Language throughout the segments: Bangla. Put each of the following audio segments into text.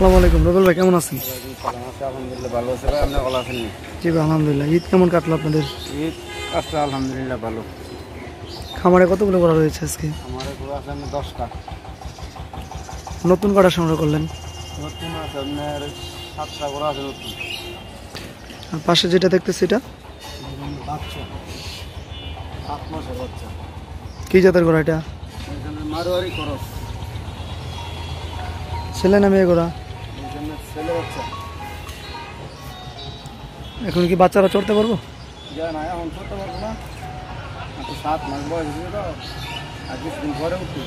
আসসালামু আলাইকুম রুবেল ভাই, কেমন আছেন? আলহামদুলিল্লাহ ভালো আছে ভাই, আপনি ভালো আছেন? জি ভাই আলহামদুলিল্লাহ। ঈদ কেমন কাটলো আপনাদের? ঈদ আসলে আলহামদুলিল্লাহ ভালো। খামারে কতগুলো করা রয়েছে আজকে? আমার গরু আছে আপনার 10টা। নতুন কটা সংগ্রহ করলেন? নতুন আছে আপনার 7টা গরু আছে নতুন। আর পাশে যেটা দেখতেছি এটা বাচ্চা 7 মাসের বাচ্চা। কি জাতের গরু এটা? এখানে মারোয়ারি খরচ। ছেলে না মেয়ে গরু? এখানে ছেলে বাচ্চা। এখন কি বাচ্চারা চড়তে পারবো? যা না এখন করতে পারবো না, তো 7 মাস বয়স হয়েছে তো, আর কিছুদিন পরে উঠতে।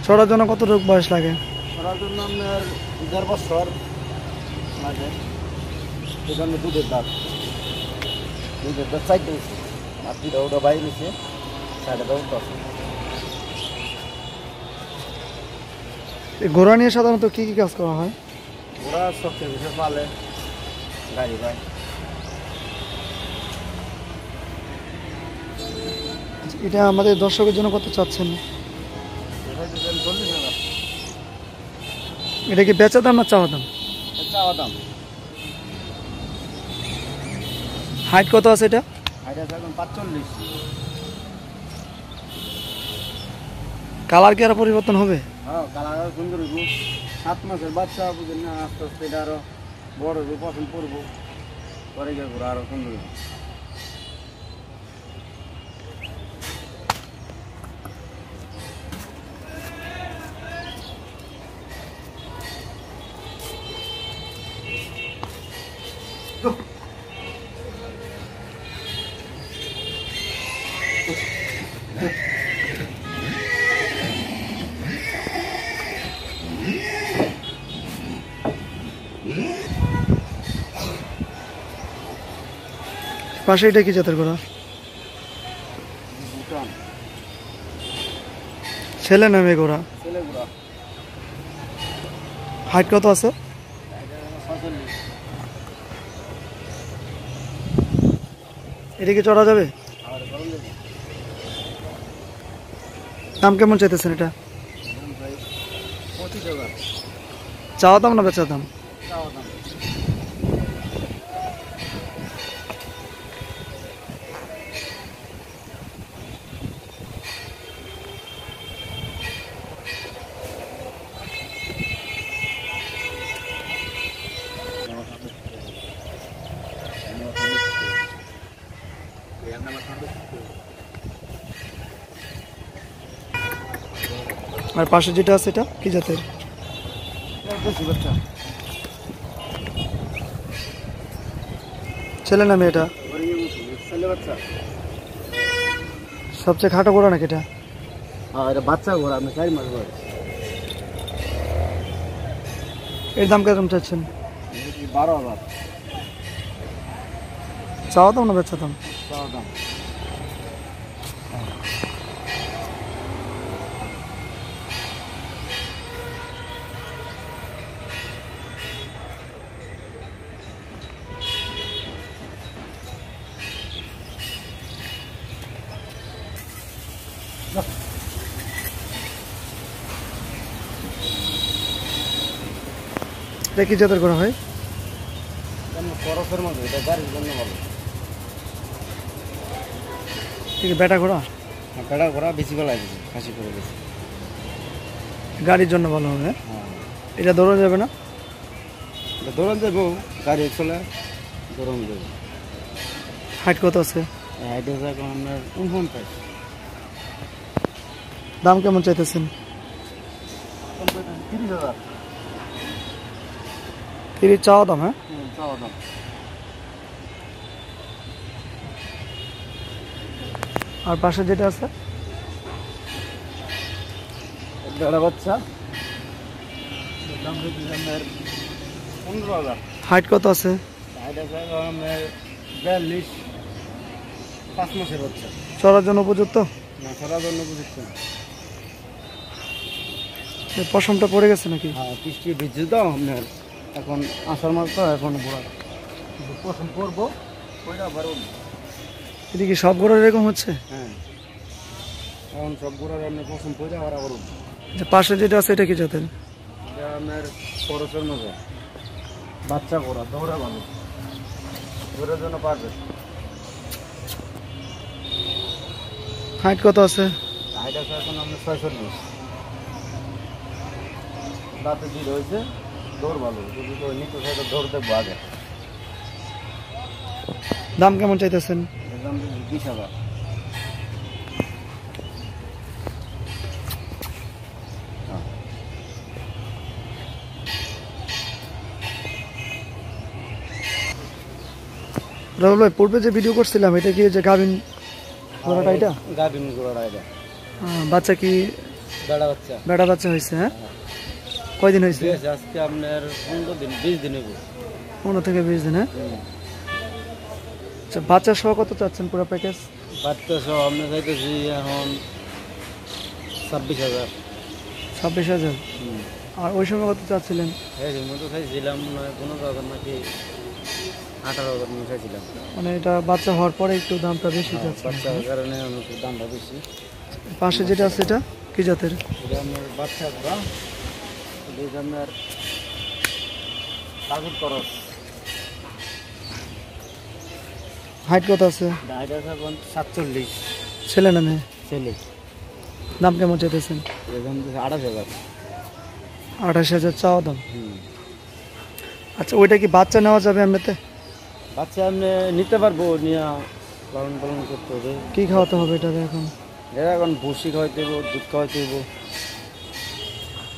চড়ার জন্য কতটুকু বয়স লাগে? করার জন্য আপনার 1.5 বছর লাগে। এখানে দুধের দাঁত 4 দিয়েছে, মাতৃটা ওটা বাইরে নিচ্ছে, সাইডে দৌড় আছে। এই ঘোড়া নিয়ে সাধারণত কি কি কাজ করা হয়? ওরা সবচেয়ে বেশি পালে গাড়ি ভাই। এটা আমাদের দর্শকের জন্য কত চাচ্ছেন? এটা কি বেচা দাম না চাওয়া দাম? চাওয়া দাম। হাইট কত আছে এটা? হাইট আছে এখন 45। কালার কি আর পরিবর্তন হবে? হ্যাঁ, কালার সুন্দর হইব। 7 মাসের বাচ্চা বুঝেন না, আস্তে আস্তে এটা আরো বড় হইব, পছন্দ করবো, পরে গিয়ে ঘোরা আরো সুন্দর হইব। পাশে এটা কি জাতের গরু? ছেলে না মেয়ে গরু? ছেলে ঘোরা। হাইট কত আছে? 46। এটা কি চড়া যাবে? আর গরম দেবে। দাম কেমন চাইতেছেন এটা? 25,000 চাওয়া দাম না বেচা দাম? চাওয়া দাম। আর পাশে যেটা আছে এটা কি জাতের? বাচ্চা ছেলে না মেয়ে এটা? ছেলে বাচ্চা। সবচেয়ে খাটো গরু নাকি এটা? হ্যাঁ, এটা বাচ্চা ঘোরা, আপনি 4 মাস বয়স। এর দাম কেমন চাচ্ছেন? 12,000 চাওয়া দাম না বেচা দাম? চাওয়া দাম। এটা কি জাতের করা হয়? খরচের মধ্যে এটা গাড়ির জন্য ভালো। ঠিক বেটা ঘোড়া? পেড়া ঘোরা বেশি বেলা গেছে, খাসি করে গেছে, গাড়ির জন্য ভালো হবে। হ্যাঁ। এটা দৌড়ানো যাবে না? এটা দৌড়ান যাবো, গাড়ি চলে দৌড়ান যাবো। হাইট কত আছে? হাইট আছে এখন আপনার 49। দাম কেমন চাইতেছেন? 30,000 তিরিশ চাওয়া দাম? হ্যাঁ, চাওয়া দাম। আর পাশে যেটা আছে বেড়া বাচ্চা, দাম হচ্ছে আপনার 15,000। হাইট কত আছে? হাইট আছে এখন আপনার 42, 5 মাসের বাচ্চা। চড়ার জন্য উপযুক্ত? না, চড়ার জন্য উপযুক্ত না। পশমটা পড়ে গেছে নাকি? হ্যাঁ, বৃষ্টি ভিজছে তো আপনার, এখন আষাঢ় মাস তো, এখন ঘোরা পছন্দ করবো ওইটা আবার। এটা কি সব গরুর এরকম হচ্ছে? হ্যাঁ, এখন সব ঘোরার আপনি পছন্দ করে আবার আবার যে পাশে যেটা আছে এটা কি জাতের? এটা আপনার খরচের মধ্যে বাচ্চা করা দৌড়া ভালো দৌড়ার জন্য পারবে। হাইট কত আছে? হাইট আছে এখন আপনার 46, রাতে ভিড় হয়েছে, দৌড় ভালো, যদি তো নিচু সাইডে দৌড় দেখবো আগে। দাম কেমন চাইতেছেন? একদম 20,000। রাহুল ভাই, পূর্বে যে ভিডিও করছিলাম এটা কি যে গাভিন ঘোড়াটা এটা? গাভিন ঘোড়া এটা। বাচ্চা কি বেটা বাচ্চা হয়েছে? হ্যাঁ, কয়দিন হয়েছে? আজকে আপনার 15 দিন 20 দিন হইব। 15 থেকে 20 দিন। হ্যাঁ, আচ্ছা, বাচ্চা সহ কত চাচ্ছেন পুরো প্যাকেজ? বাচ্চা সহ আমরা চাইতেছি এখন 26,000। 26,000। আর ওই সময় কত চাচ্ছিলেন? এর মতো চাইছিলাম 15,000 নাকি 18,000 মতো চাইছিলাম। মানে এটা বাচ্চা হওয়ার পরে একটু দামটা বেশি যাচ্ছে। বাচ্চার কারণে একটু দামটা বেশি। পাশে যেটা আছে এটা কি জাতের? এটা আমার বাচ্চা ঘোড়া, এটা আপনার কাগজ করস। হাইট কত আছে? হাইট আছে এখন 47। ছেলে না মেয়ে? ছেলে। দাম কেমন চাইতেছেন? এর দাম 28,000। 28,000 চাওয়া দাম। আচ্ছা, ওইটা কি বাচ্চা নেওয়া যাবে এমনিতে? বাচ্চা আপনি নিতে পারবো, নিয়ে লালন পালন করতে হবে। কি খাওয়াতে হবে এটাকে এখন? এটা এখন ভুসি খাওয়াইতে হইব, দুধ খাওয়াইতে হইব।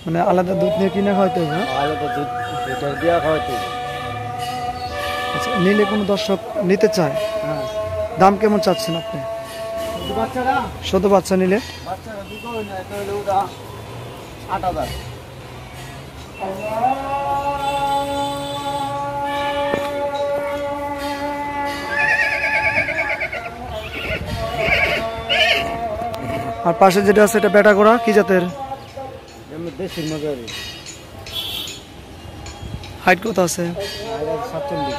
মানে আলাদা দুধ নিয়ে কিনে খাওয়াতে হবে? আলাদা দুধ লিটার দিয়া খাওয়াইতে হইব। আচ্ছা, নিলে কোনো দর্শক নিতে চায়, হ্যাঁ। দাম কেমন চাচ্ছেন আপনি? বাচ্চারা শুধু বাচ্চা নিলে? বাচ্চারা দুটো হয় না, এটা হইলে ওটা 8,000। আর পাশে যেটা আছে এটা বেটা করা কি জাতের? দেশের মধ্যে হাইট কত আছে? 47।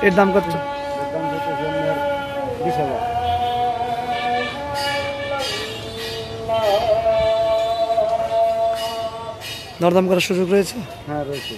এর দাম কত? এর দাম হচ্ছে আপনার 20,000। দরদাম করার সুযোগ রয়েছে? হ্যাঁ, রয়েছে।